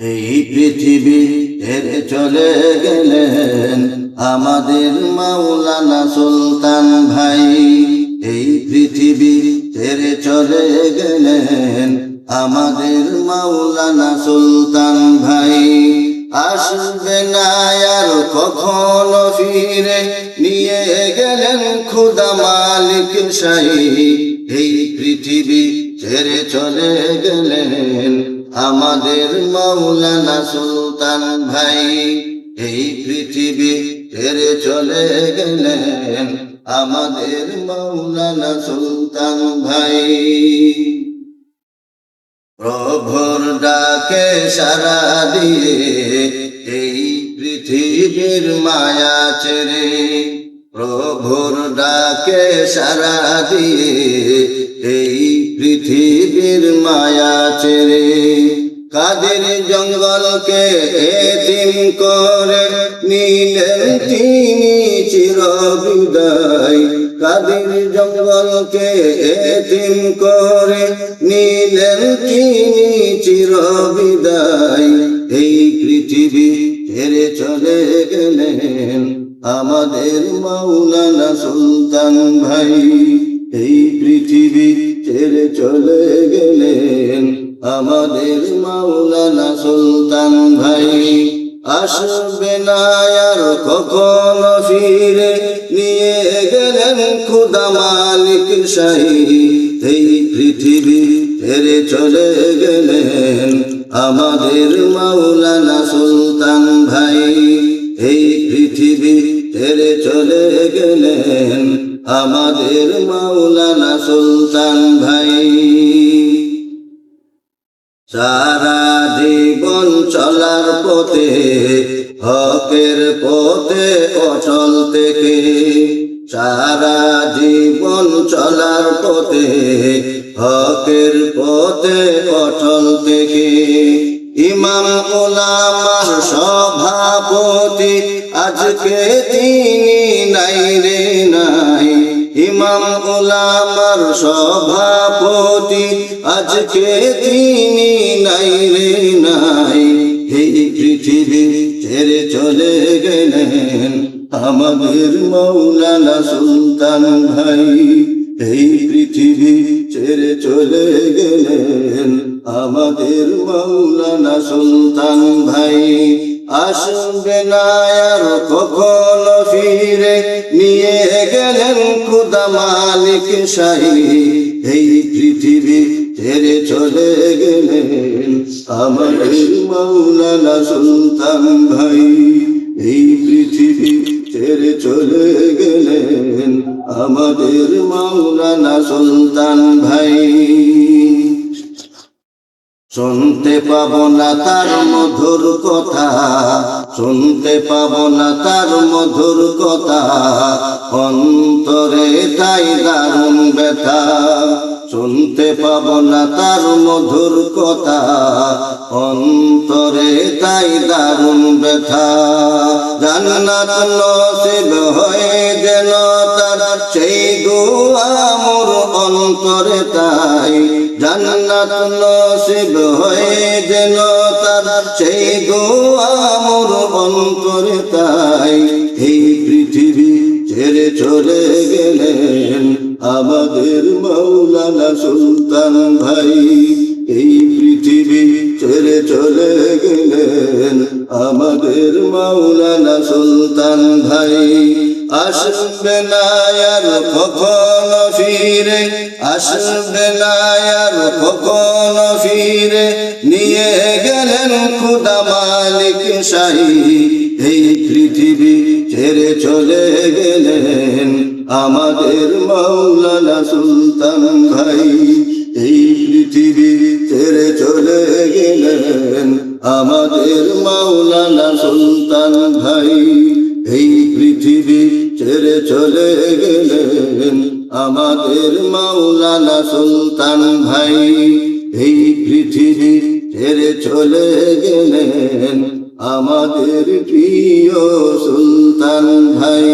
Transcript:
এই পৃথিবী ছেড়ে চলে গেলেন আমাদের মাওলানা সুলতান ভাই। এই পৃথিবী ছেড়ে চলে গেলেন আমাদের মাওলানা সুলতান ভাই। আসবে না আর কখনো ফিরে, নিয়ে গেলেন খোদা মালিক শাহী। এই পৃথিবী ছেড়ে চলে গেলেন আমাদের মাওলানা সুলতান ভাই। এই পৃথিবী ছেড়ে চলে গেলেন আমাদের মাওলানা সুলতান ভাই। প্রভুর ডাকে সাড়া দিয়ে এই পৃথিবীর মায়া ছেড়ে, প্রভুর ডাকে সাড়া দিয়ে এই পৃথিবীর মায়া ছেড়ে, কাদের জঙ্গলকে এতিম করে নিলেন তিনি চির বিদায়। কাদের জঙ্গলকে এতিম করে নিলেন তিনি চির বিদায়। এই পৃথিবী ছেড়ে চলে গেলেন আমাদের মাওলানা সুলতান ভাই। এই পৃথিবী ছেড়ে চলে গেলেন আমাদের মাওলানা সুলতান ভাই। আসবে না আর কখনো ফিরে, নিয়ে গেলেন খোদা মালিক শাহী। এই পৃথিবী ছেড়ে চলে গেলেন আমাদের মাওলানা সুলতান ভাই। এই পৃথিবী ছেড়ে চলে গেলেন আমাদের মাওলানা সুলতান ভাই। সারা জীবন চলার পথে হকের পথে অচল থেকে, সারা জীবন চলার পথে হকের পথে অচল থেকে, ইমাম ওলামার সভাপতি আজকে তিনি নাই রে নাই। ইমাম ওলামার সভাপতি আজকে তিনি নাই রে নাই। এই পৃথিবী ছেড়ে চলে গেলেন আমাদের মাওলানা সুলতান ভাই। এই পৃথিবী ছেড়ে চলে গেলেন আমাদের মাওলানা সুলতান ভাই। আসবে না আর কখনো ফিরে, নিয়ে গেলেন খোদা মালিক শাহী। এই পৃথিবী ছেড়ে চলে গেলেন আমাদের মাওলানা সুলতান ভাই। এই পৃথিবী ছেড়ে চলে গেলেন আমাদের মাওলানা সুলতান ভাই। শুনতে পাবো না তার মধুর কথা, শুনতে পাবো না তার মধুর কথা, অন্তরে তাই দারুণ ব্যথা। শুনতে পাবো না তার মধুর কথা, অন্তরে তাই দারুণ ব্যথা। জান্নাত নসিব হয়ে যেন তার সেই দোয়া মোর অন্তরে তাই। জান্নাত নসিব হয়ে যেন তার সেই দোয়া মোর অন্তরে তাই। এই পৃথিবী ছেড়ে চলে গেলেন আমাদের মাওলানা সুলতান ভাই। এই পৃথিবী ছেড়ে চলে গেলেন আমাদের মাওলানা সুলতান ভাই। আসবে না আর কখনো ফিরে, আসবে না আর কখনো ফিরে, নিয়ে গেলেন খোদা মালিক শাহী। এই পৃথিবী ছেড়ে চলে গেলেন আমাদের মাওলানা সুলতান ভাই। এই পৃথিবী ছেড়ে চলে গেলেন আমাদের মাওলানা সুলতান ভাই। এই পৃথিবী ছেড়ে চলে গেলেন আমাদের মাওলানা সুলতান ভাই। এই পৃথিবী ছেড়ে চলে গেলেন আমাদের প্রিয় সুলতান ভাই।